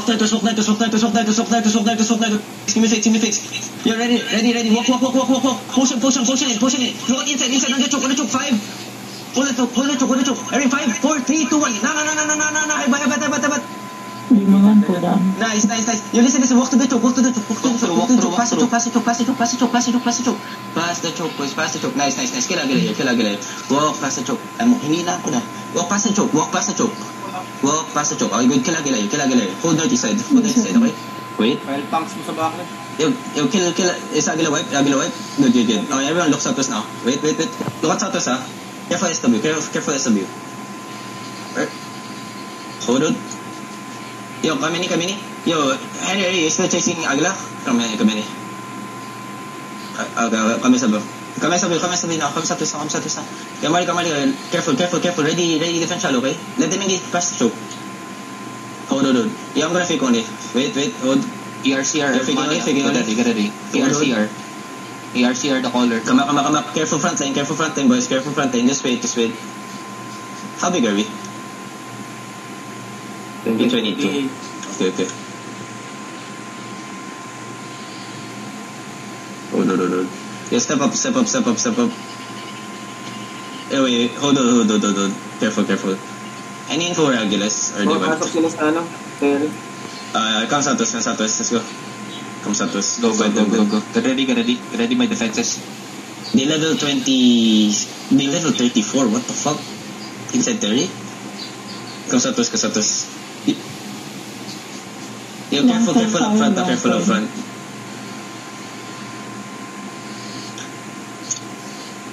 Walk there, walk there, walk there, walk there, walk there, walk there, walk there. Give me fix. You're ready. Walk. Potion it. Look inside, on the choke. 5. Hold the choke. Every 5, 4, 3, 2, 1. No. Hebat. Nice. You listen. Walk to the choke. Pass the choke. Pass the choke, boys. Pass the choke. Nice. Kila gila. Walk past the choke. Hinila ko na. Walk past the choke. Okay, good. Kila gila. Hold dirty side, okay? Wait. File punks mo sa back. Yo, kill. Is Agila wipe? Good. Okay, everyone look Southwest now. Wait. Look at Southwest, ha? Careful SW. Hold on. Yo, Kamini. Yo, Henry, is still chasing Agila? Kamini. Okay, kami sabi now. Come sa twist. Kamali. Careful. Ready, defense shallow, okay? Let them engage past the choke. Hold on. Yeah, I'm gonna fake only. Wait, hold. ERCR. Faking only. Get ready. ERCR the caller. Come up. Careful front line, boys. Careful front line. Just wait. How big are we? 22. Okay. Hold on. Yeah, step up. Wait, hold on. Careful. Any info for Aguilas? Or Pasok sila sa ano? Ferry. Come Santos, let's go. Come Santos. Go. Get ready my defenses. They level 34, what the fuck? Inside 30? Come Santos. Yo, careful up front.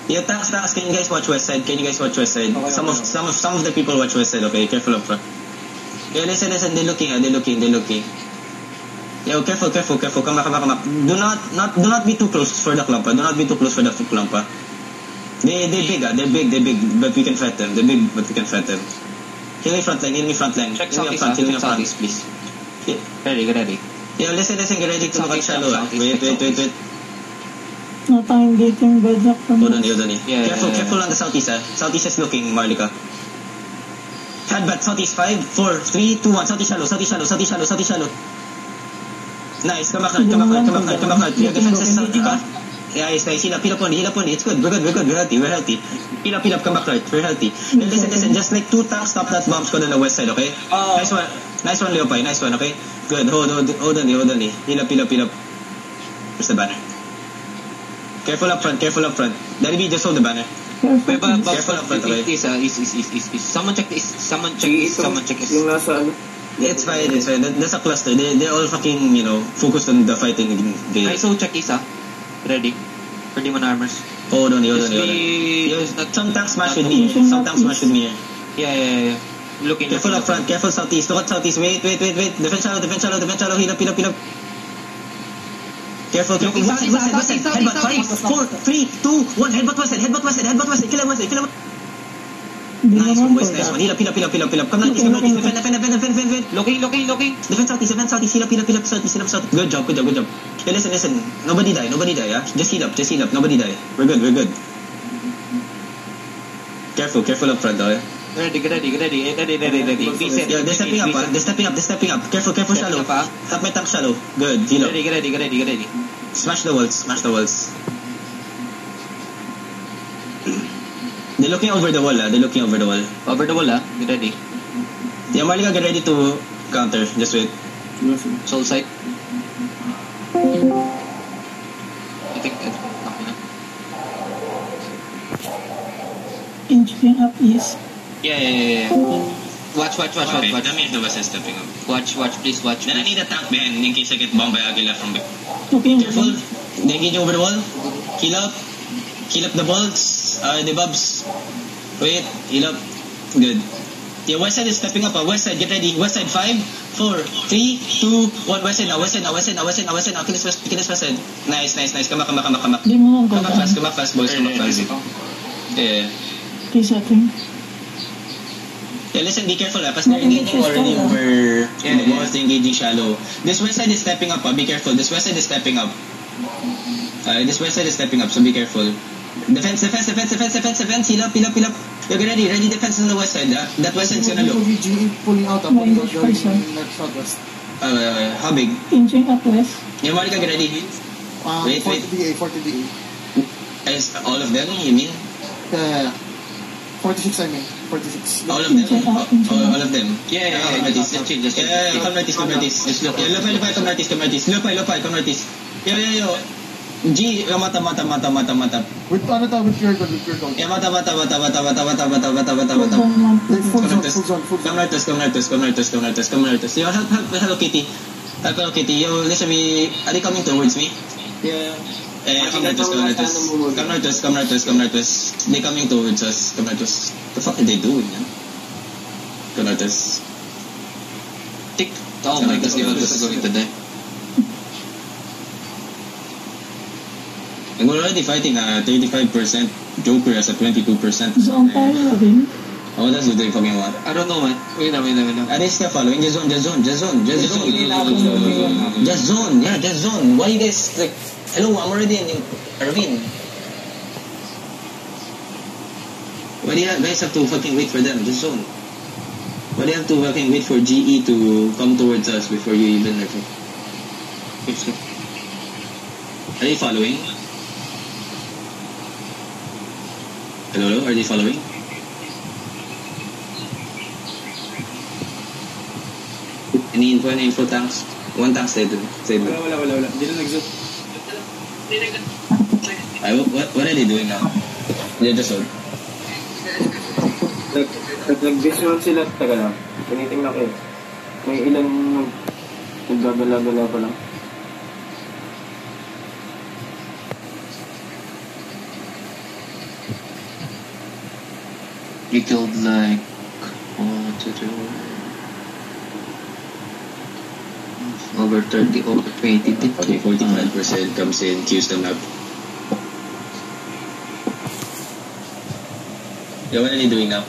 Yeah, tanks, can you guys watch west side? Okay. Some of the people watch west side, okay? Careful up front. Yeah, listen, they're looking. Yo, careful. Come back. Do not be too close for the Klampa. They're big, but we can fight them. Heal me front line. Check southeast, please. Yeah. Ready. Yo, listen, get ready to look at shallow. Wait. Natang dating bajak from Hold on. Yeah, Careful on the southeast, Southeast is looking, Marlika. Headbutt, southeast, 5, 4, 3, 2, 1. Southeast shallow. Nice, come back. Your defense is south, yeah, it's nice. Heal up only. It's good. We're healthy. Heal up, come back right. We're healthy. Listen. Just like 2 tanks, stop that bomb squad on the west side, okay? Nice one, Leopai. Nice one, okay? Good. Hold on. Heal up. Where's the banner? Careful up front. That'll be just hold the banner. Careful up front, okay? Someone check this. Yung nasa ano? It's fine. That's a cluster. They're all fucking, focused on the fighting game. I so check Isa. Ready? For demon armors. Hold on. Some tanks smash with me. Yeah. Looking. Careful up front. Careful southeast. Look at southeast. Wait. Defense shallow. Heal up. Careful. West side. Headbutt. 5, 4, 3, 2, 1. Headbutt west side. Kill him west side. Nice one, boys. Heal up. Come on, defend. Looking. Defense southeast. Heal up. Southeast. Good job. Hey, listen. Nobody die, yeah? Just heal up. Nobody die. We're good. Careful up front, though. Ready. Yeah, they're stepping up. Careful, shallow. Tap my tank shallow. Good, heal up. Ready. Smash the walls. They're looking over the wall, Over the wall, Get ready. Yeah, Marlika, get ready to counter. Just wait. Soul sight. I think inching up east. Yeah. Watch. Okay, tell me if the West is stepping up. Watch, please. Then I need a tank behind in case I get bombed by Aguila from the... Okay. Careful. They engage over the wall. Heal up the bolts. The bobs. Wait. Heal up. Good. Yeah, west side is stepping up. West side, get ready. West side, 5, 4, 3, 2, 1. West side now. Kill this west side. Nice. Come back. Di mo lang Come back fast, boys. Yeah. Please, I think. Yeah, listen, be careful, because they're engaging already over the walls, they're engaging shallow. This west side is stepping up, be careful. This west side is stepping up, so be careful. Defense, heal up. You're ready defense on the west side, That west side's gonna look. Pulling out Southwest. How big? Inching up west. Yeah, Marika, get ready. Wait. 40 DA. Is all of them, you mean? Yeah. 46 I mean. 46. All of them? All of them? Yeah. Let's chill. Yeah, come Martis. Yeah, Lopay, come Martis. Lopay, come Martis. Yo. G, mata. With pure gold. Yeah, mata. Full Come Nartos. Yo, hello Kitty. Hello Kitty. Yo, listen me. Are they coming towards me? Yeah. Come Nartos. They coming towards us. Come Nartos. The fuck are they doing, man? Come Nartos. Tick. Oh my God, this is going to die. And we're already fighting 35%. Joker has a 22%. Zone tayo rin. Oh, that's what they fucking want. I don't know, man. Wait lang. Are they still following? Just zone. Yeah, just zone. Why you guys like? Hello, I'm already in Arvin. Why do you guys have to fucking wait for them? Just zone. Why do you have to fucking wait for GE to come towards us before you even like? Are they following? Hello, are they following? Any info tanks? One tank stayed. Wala. Hindi na nag-zoom. What are they doing now? They're just out. Nag-visual sila. Taga lang. Tinitingnan ko eh. May ilan naggagala-gala pa lang. You killed like 1, 2, 3, over 30, over 20. Okay, 45% comes in, queues the map. Yeah, what are they doing now?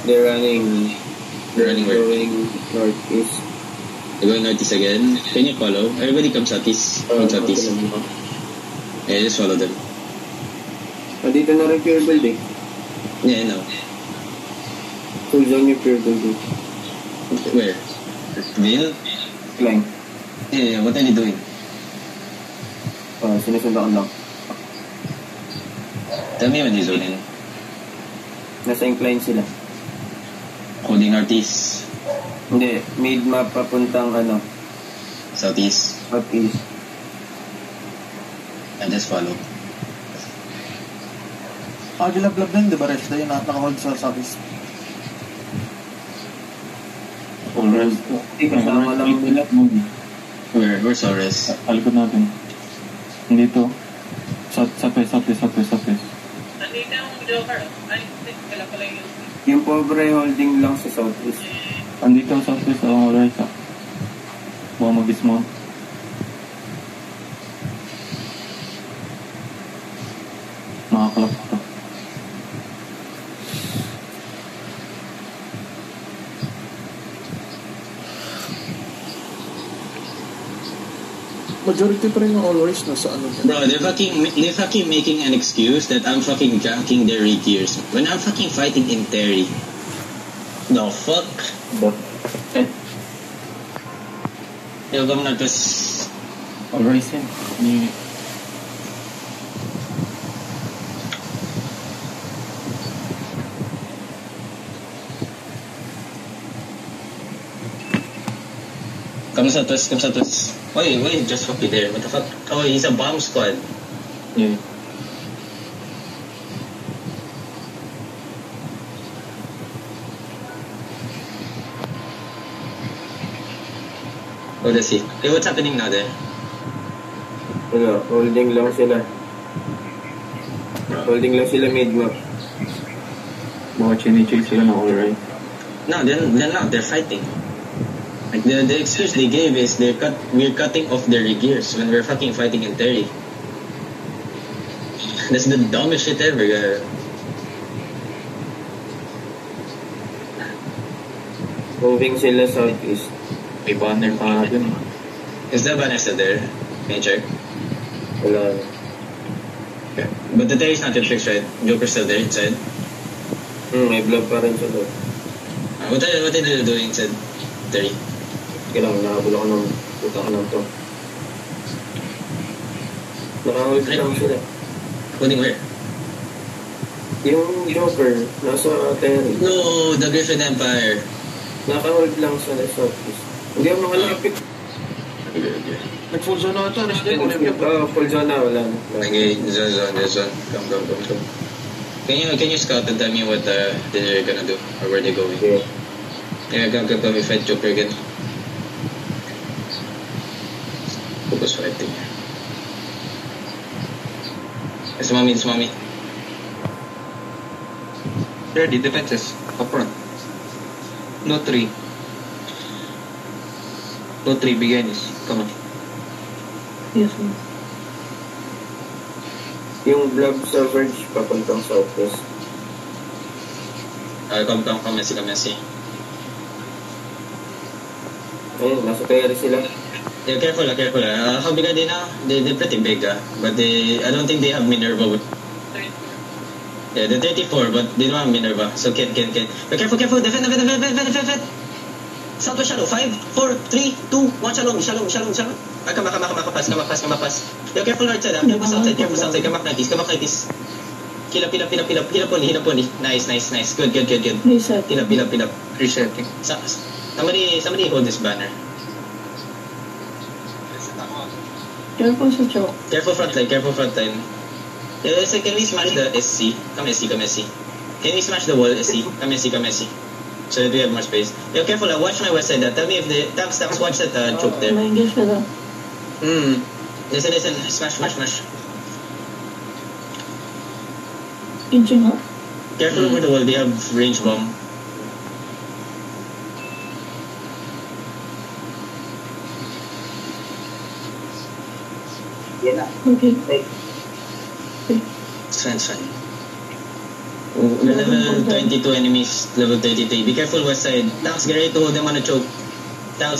They're running. They're running where? Going northeast. They're going northeast again. Can you follow? Everybody come southeast. Come southeast. Yeah, just follow them. Dito na rin pure gold eh. Yeah, I know. Full zone yung pure gold eh. Where? Ville? Climb. Yeah, what are they doing? Sinusundan lang. Tell me when they zone in. Nasa incline sila. Holding northeast. Hindi, mid map papuntang Southeast. southeast. I just follow. Agila Blab din, di ba Resh? Dahil nakahold sa southeast. Alright. Kasama lang nila. Where's Ores? Alikod natin. Dito. Southwest. Nandito yung Joker. Ay, pala yung... Yung pobre holding lang sa southeast. Andito ang southwest. Alright. Baka mag-is mo. Nakakalap ko. Majority pa rin ng always nasa ano. Bro, they're fucking making an excuse that I'm fucking jacking their gears when I'm fucking fighting in Terry. The fuck? Yo, come na just... Alright, yan. Come sa twist. Why just fucking there? What the fuck? Oh, he's a bomb squad. Yeah. Oh, that's it. Hey, what's happening now there? Holding lang sila. Holding lang sila mid-map. Baka chini-chase sila na alright. No, they're not. They're fighting. Like the excuse they gave is we're cutting off their gears when we're fucking fighting in Terry. That's the dumbest shit ever. Moving sila southeast. May banner pa nga dun. Is that banner still there? Can you check? Wala. Okay. But the Terry's not yet fixed, right? Joker's still there inside. May blob pa rin sa doon. What did you do instead? Terry? Kailangan nakabula ko ng puta ka ng to. Nakahold lang sila. Holding where? Yung Joker, nasa Terry. No, the Griffin Empire. Nakahold lang sa Southeast. Hindi ako makalapit. Nag-full zone na ito. Full zone na, wala na. Okay, zone. Come. Can you scout and tell me what they're gonna do or where they're going? Okay. Yeah, come. We fight Joker again. Focus fighting. Sumami. Ready, defenses. Up front. No 3. No 3, beginners. Come on. Yes, sir. Yung blob sa Verge, papuntang Southwest. Come, Messi. Ayun, nasa Terry sila. Yeah, careful. How big are they now? They're pretty big, but I don't think they have Minerva. Yeah, they're 34, but they don't have Minerva. So Ken. But careful. Defend. South to shallow. 5, 4, 3, 2, 1. Shallow. Come pass. Yo, careful north side. Careful south side. Come back 90s. Kill up only. Nice. Good. Reset. Kill up. Resetting. Somebody hold this banner. Careful sa choke. Careful front line. Yeah, so can we smash the SC? Come SC. Can we smash the wall SC? Come SC. So that we have more space. Yo, careful, watch my west side. Tell me if the tanks watch that choke there. Ma-engage ka lang. Listen. Smash. Inching up. Careful over the wall, they have range bomb. Okay. It's fine. Level 22 enemies, level 33. Be careful west side. Tanks get ready to hold them on a choke. They're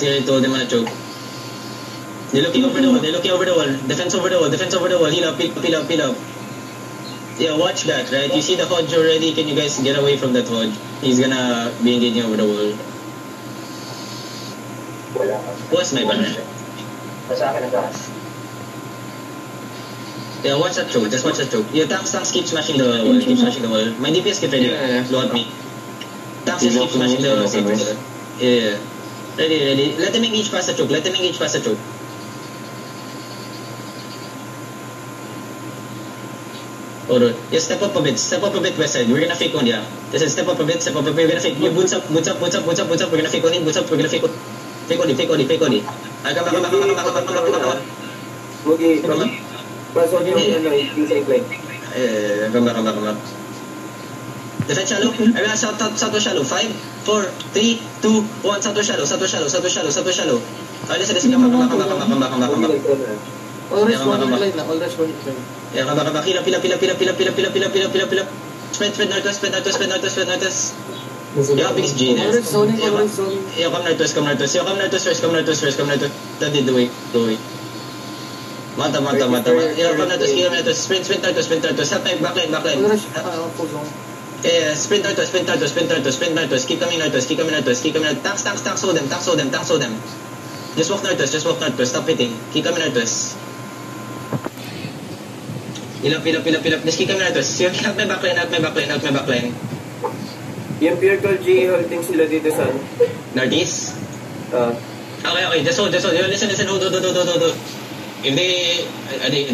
looking over the wall. Defense over the wall. Heal up. Yeah, watch that, right? You see the Hodge already. Can you guys get away from that Hodge? He's gonna be engaging over the wall. What's my banner? Yeah, watch that choke. Just watch that choke. Yeah, tanks keep smashing the wall. My DPS get ready. Yeah. Load me. Tanks just keep smashing the wall. Yeah. Ready. Let them engage past the choke. Alright. Yeah, step up a bit west side. We're gonna fake on, yeah. Just step up a bit, we're gonna fake. You boots up. We're gonna fake on him, Fake on it. Come back. Okay, pasok yung inside line. Come back. Defend shallow. Everyone south to shallow. 5, 4, 3, 2, 1. South to shallow. Listen. Come back. All rest going line na. Yeah, come back. Pila. Spread northwest. Yeah, biggest G. All rest zoning. Yeah, come northwest first. That did the way. Mata. Yeah, come northwest. Sprint northwest. Help my backline. All rest full zone. Yeah, sprint northwest. Keep coming northwest. Tanks hold them. Just walk northwest. Stop hitting. Keep coming northwest. Heal up. Just keep coming northwest. Help my backline. Yung Pure Gold G, holding sila dito sa Northeast? Okay. Just hold. Yo, listen. Hold. If they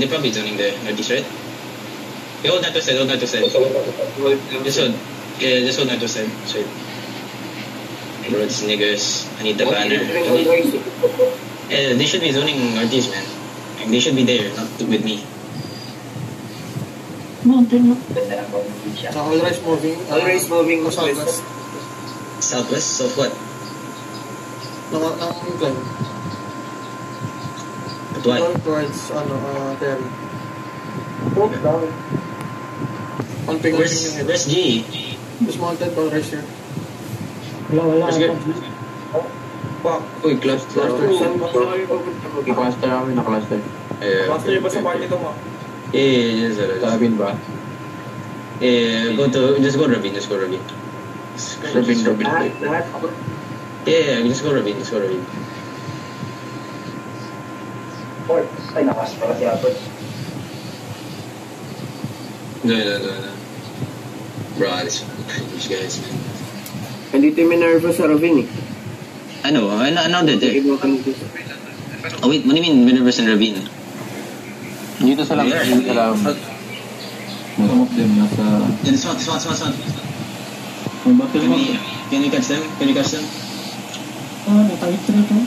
probably zoning the Northeast, right? Okay, hold northwest side. Just hold. Yeah, just hold northwest side. Sorry. Bro, these niggas. I need the banner. They should be zoning Northeast, man. Like, they should be there, not with me. Mountain up. All rest moving. Southwest. Southwest? So what? Nang climb. But why? Towards Terry. On ping Where's G? Just mounted all rest here. Wala. Where's good? Fuck. Uy, cluster. Cluster kami, na-cluster. Master yung ba sa party to mo? Yeah, just Sabin ba? just go Ravine. Robin. Yeah, just go Robin, just go Robin. No. Bro, these guys, man. Andito yung Minerva sa Ravine eh. I know that there. Iba ka nito. Oh wait, what do you mean Minerva's and Ravine? Dito sa lang. Yeah. Dito lang. Some of them nasa... Then swat. May battle mo. Can you catch them? Ah, natalit rin ito.